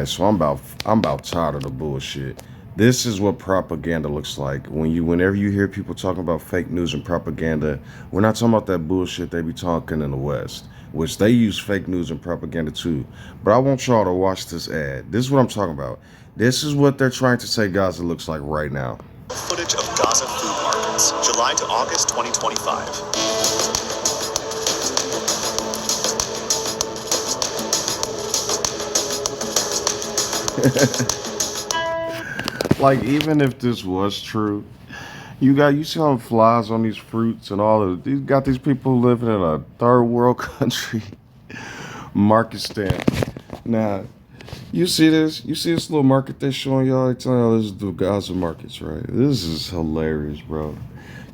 So I'm about tired of the bullshit. This is what propaganda looks like. Whenever you hear people talking about fake news and propaganda, we're not talking about that bullshit they be talking in the West, which they use fake news and propaganda too. But I want y'all to watch this ad. This is what I'm talking about. This is what they're trying to say Gaza looks like right now. Footage of Gaza food markets, July to August 2025. Like, even if this was true, you see how it flies on these fruits and all of these got these people living in a third world country market stand. Now, you see this little market they're showing y'all. They telling y'all this is the Gaza markets, right? This is hilarious, bro.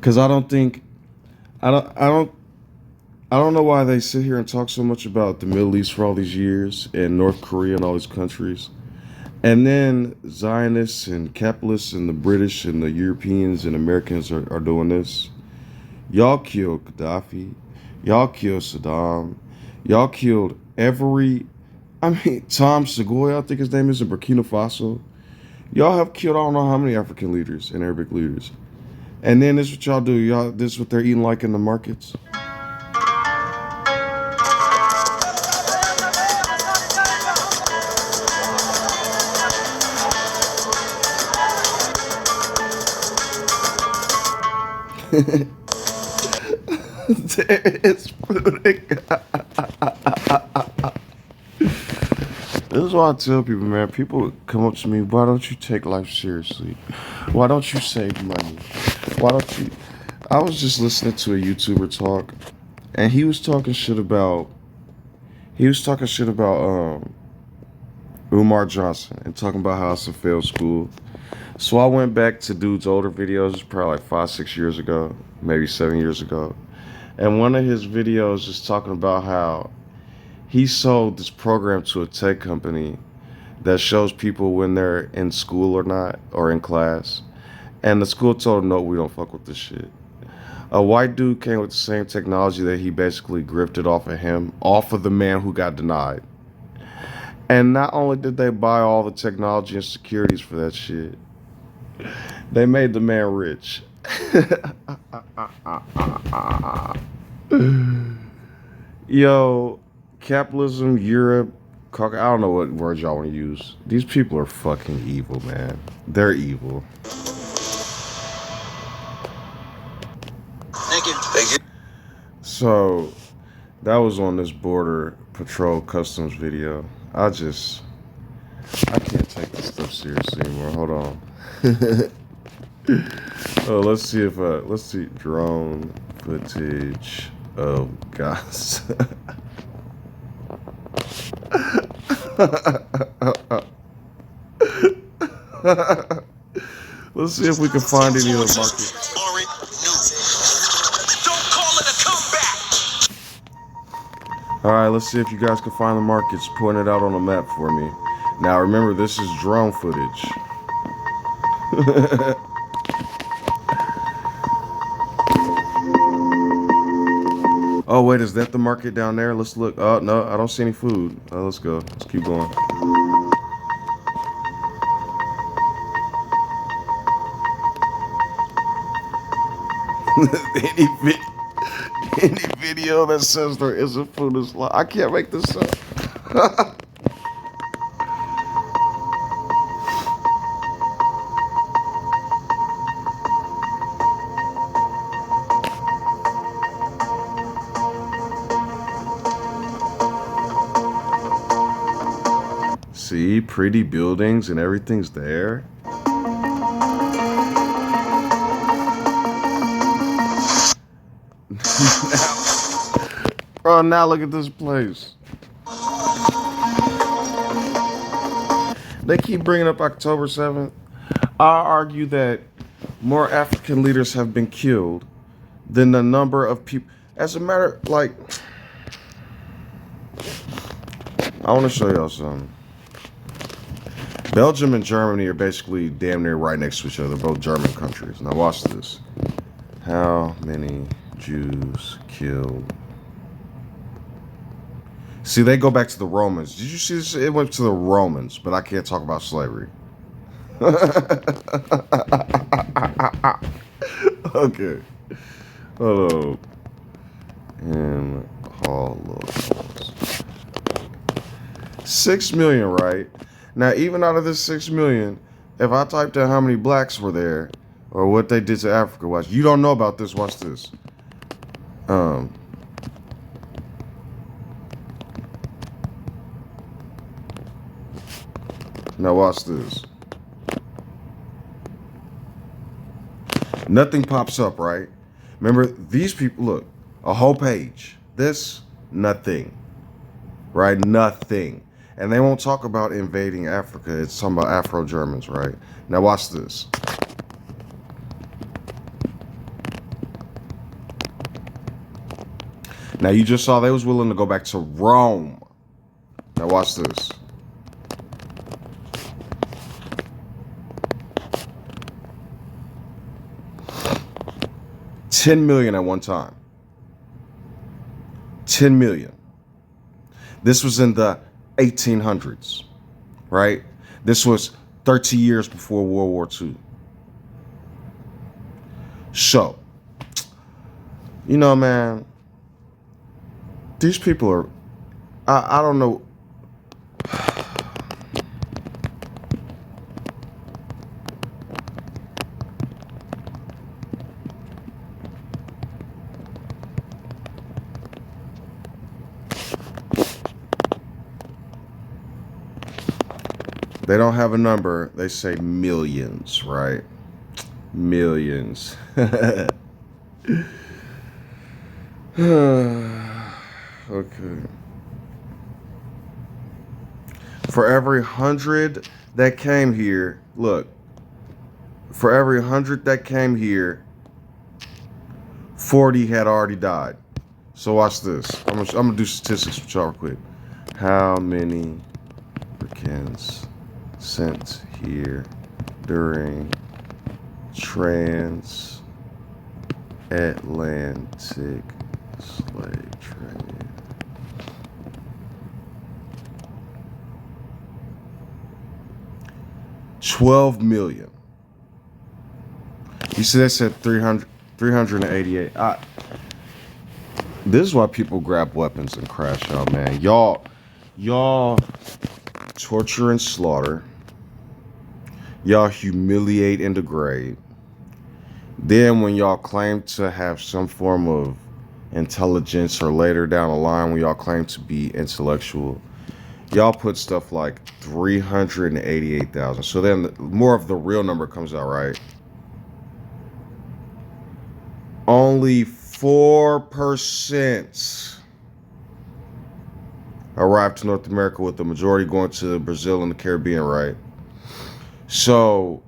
Cause I don't know why they sit here and talk so much about the Middle East for all these years and North Korea and all these countries. And then Zionists and capitalists and the British and the Europeans and Americans are doing this. Y'all killed Gaddafi. Y'all killed Saddam. Y'all killed Tom Segoy, I think his name is, in Burkina Faso. Y'all have killed I don't know how many African leaders and Arabic leaders. And then this is what y'all do. This is what they're eating like in the markets. There is food. This is why I tell people, man. People come up to me, why don't you take life seriously? Why don't you save money? Why don't you? I was just listening to a YouTuber talk, and he was talking shit about Umar Johnson and talking about how it's a failed school. So I went back to dude's older videos, probably like 5, 6 years ago, maybe 7 years ago. And one of his videos is talking about how he sold this program to a tech company that shows people when they're in school or not, or in class. And the school told him, no, we don't fuck with this shit. A white dude came with the same technology that he basically grifted off of him, off of the man who got denied. And not only did they buy all the technology and securities for that shit, they made the man rich. Yo, capitalism, Europe, I don't know what words y'all want to use. These people are fucking evil, man. They're evil. Thank you. Thank you. So, that was on this Border Patrol Customs video. I can't take this stuff seriously anymore. Hold on. Oh, let's see drone footage of gas. Let's see if we can find any of the markets. Don't call it a comeback. All right, let's see if you guys can find the markets. Point it out on the map for me. Now, remember, this is drone footage. Oh, wait, is that the market down there? Let's look. Oh, no, I don't see any food. Let's go. Let's keep going. Any video that says there isn't food is lie. I can't make this up. See, pretty buildings and everything's there. Bro, now look at this place. They keep bringing up October 7th. I argue that more African leaders have been killed than the number of people. As a matter, like, I want to show y'all something. Belgium and Germany are basically damn near right next to each other, both German countries. Now watch this. How many Jews killed See, they go back to the Romans. Did you see this? It went to the Romans, but I can't talk about slavery. Okay. Hello. And Holocaust. 6 million, right? Now, even out of this 6 million, if I typed in how many blacks were there or what they did to Africa, watch. You don't know about this. Watch this. Now watch this. Nothing pops up, right? Remember, these people, look, a whole page. This, nothing. Right? Nothing. And they won't talk about invading Africa. It's talking about Afro-Germans, right? Now watch this. Now you just saw they was willing to go back to Rome. Now watch this. $10 million at one time. 10 million. This was in the 1800s, right? This was 30 years before World War II. So, you know, man, these people are, I don't know. They don't have a number. They say millions, right? Millions. Okay. For every 100 that came here, look. For every 100 that came here, 40 had already died. So watch this. I'm gonna do statistics with y'all real quick. How many Africans sent here during transatlantic slave trade? $12 million. You see, they said 388. This is why people grab weapons and crash out, man. Y'all torture and slaughter. Y'all humiliate and degrade. Then when y'all claim to have some form of intelligence, or later down the line when y'all claim to be intellectual, y'all put stuff like 388,000. So then more of the real number comes out, right? Only 4% arrived to North America, with the majority going to Brazil and the Caribbean, right? So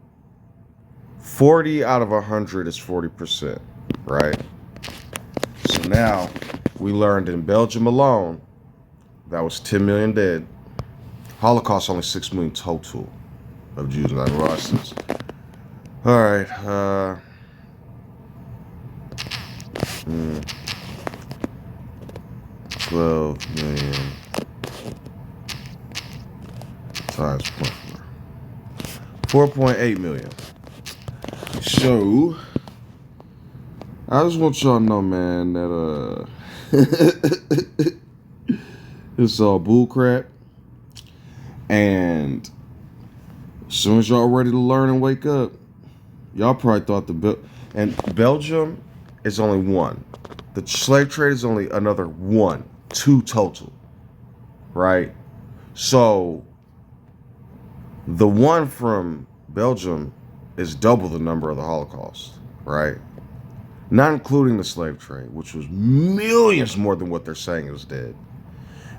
40 out of 100 is 40%, right? So now we learned in Belgium alone, that was 10 million dead. Holocaust, only 6 million total of Jews and Iranians. All right. 12 million times 0.4. 4.8 million. So, I just want y'all to know, man, that it's all bullcrap. And as soon as y'all ready to learn and wake up, y'all probably thought and Belgium is only one. The slave trade is only another 2 total, right? So the one from Belgium is double the number of the Holocaust, right? Not including the slave trade, which was millions more than what they're saying is dead.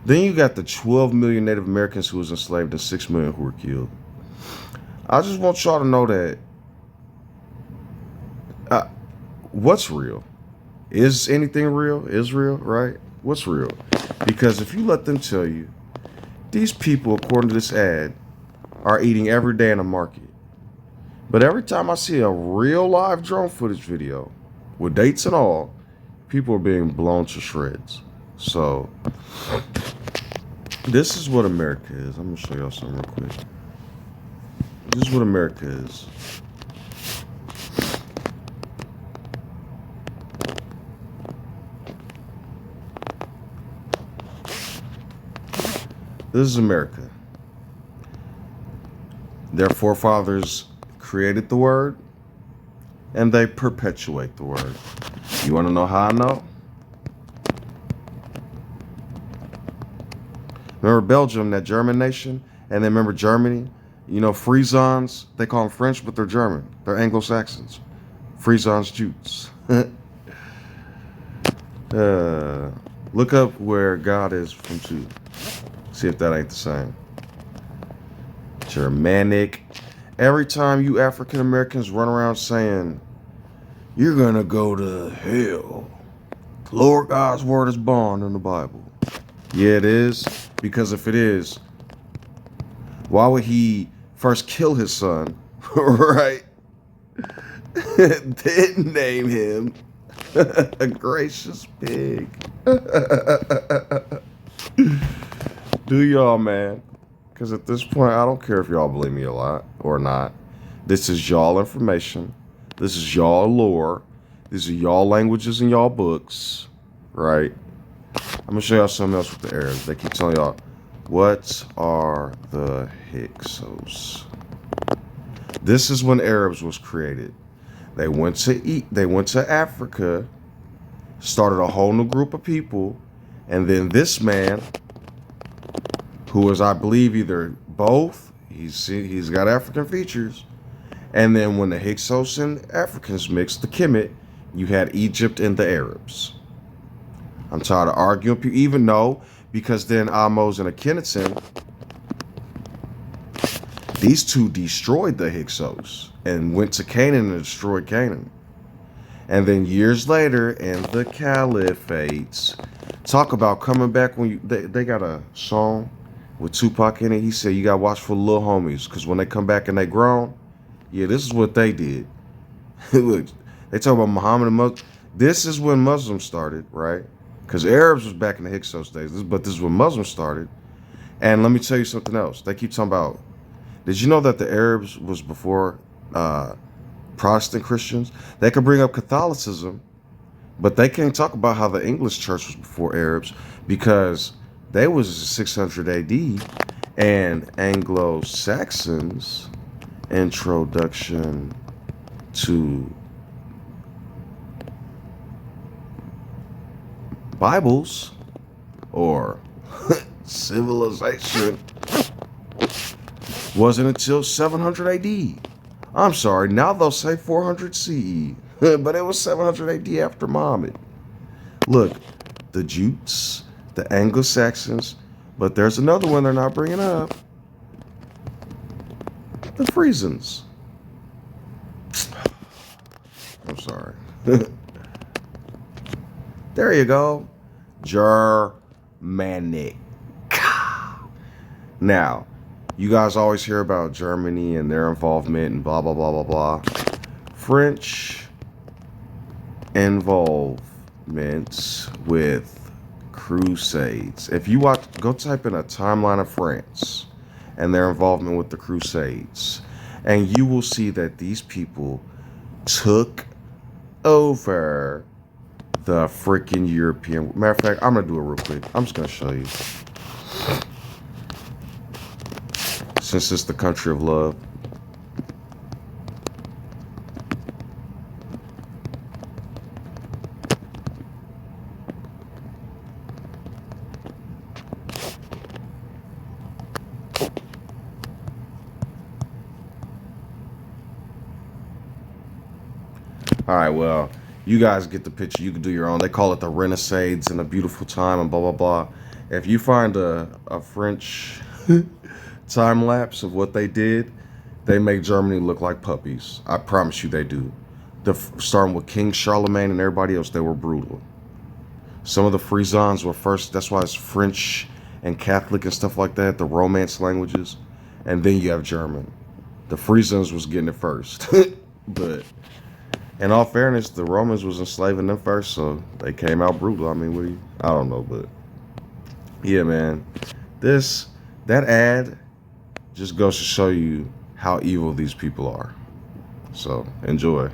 Then you got the 12 million Native Americans who was enslaved and 6 million who were killed. I just want y'all to know that what's real? Is anything real? Is real, right? What's real? Because if you let them tell you, these people, according to this ad, are eating every day in a market. But every time I see a real live drone footage video, with dates and all, people are being blown to shreds. So, This is what America is. I'm gonna show y'all something real quick. This is what America is. This is America. Their forefathers created the word, and they perpetuate the word. You want to know how I know? Remember Belgium, that German nation? And then remember Germany? You know, Frisons, they call them French, but they're German. They're Anglo-Saxons. Frisons Jutes. Look up where God is from too. See if that ain't the same. Germanic. Every time you African Americans run around saying, you're gonna go to hell, the Lord God's word is bond in the Bible. Yeah, it is. Because if it is, why would he first kill his son, right? Then name him a gracious pig. Do y'all, man? Because at this point, I don't care if y'all believe me a lot or not. This is y'all information. This is y'all lore. These are y'all languages in y'all books, right? I'm gonna show y'all something else with the Arabs. They keep telling y'all, what are the Hyksos? This is when Arabs was created. They went to Africa, started a whole new group of people, and then this man, who was, I believe, either both, he's got African features, and then when the Hyksos and Africans mixed, the Kemet, you had Egypt and the Arabs. I'm tired of arguing, even though, because then Amos and Akhenaten, these two destroyed the Hyksos and went to Canaan and destroyed Canaan. And then years later, in the Caliphates, talk about coming back when they got a song with Tupac in it. He said, you got to watch for the little homies, because when they come back and they grown, yeah, this is what they did. Look, they talk about Muhammad and Muslim. This is when Muslims started, right? Because Arabs was back in the Hyksos days, but this is when Muslims started. And let me tell you something else. They keep talking about, did you know that the Arabs was before Protestant Christians? They could bring up Catholicism, but they can't talk about how the English church was before Arabs, because they was 600 AD, and Anglo-Saxons introduction to Bibles or civilization wasn't until 700 AD. I'm sorry, now they'll say 400 CE, but it was 700 AD after Muhammad. Look, the Jutes, the Anglo-Saxons, but there's another one they're not bringing up. The Frisons. I'm sorry. There you go. Germanic. Now, you guys always hear about Germany and their involvement and blah, blah, blah, blah, blah. French involvement with crusades. If you go type in a timeline of France and their involvement with the crusades, and you will see that these people took over the freaking European. Matter of fact, I'm gonna do it real quick. I'm just gonna show you. Since it's the country of love. All right, well, you guys get the picture. You can do your own. They call it the Renaissance and a beautiful time and blah, blah, blah. If you find a French time lapse of what they did, they make Germany look like puppies. I promise you they do. Starting with King Charlemagne and everybody else, they were brutal. Some of the Frisons were first. That's why it's French and Catholic and stuff like that, the Romance languages. And then you have German. The Frisons was getting it first. But in all fairness, the Romans was enslaving them first, so they came out brutal. I mean, I don't know, but yeah, man. That ad just goes to show you how evil these people are. So enjoy.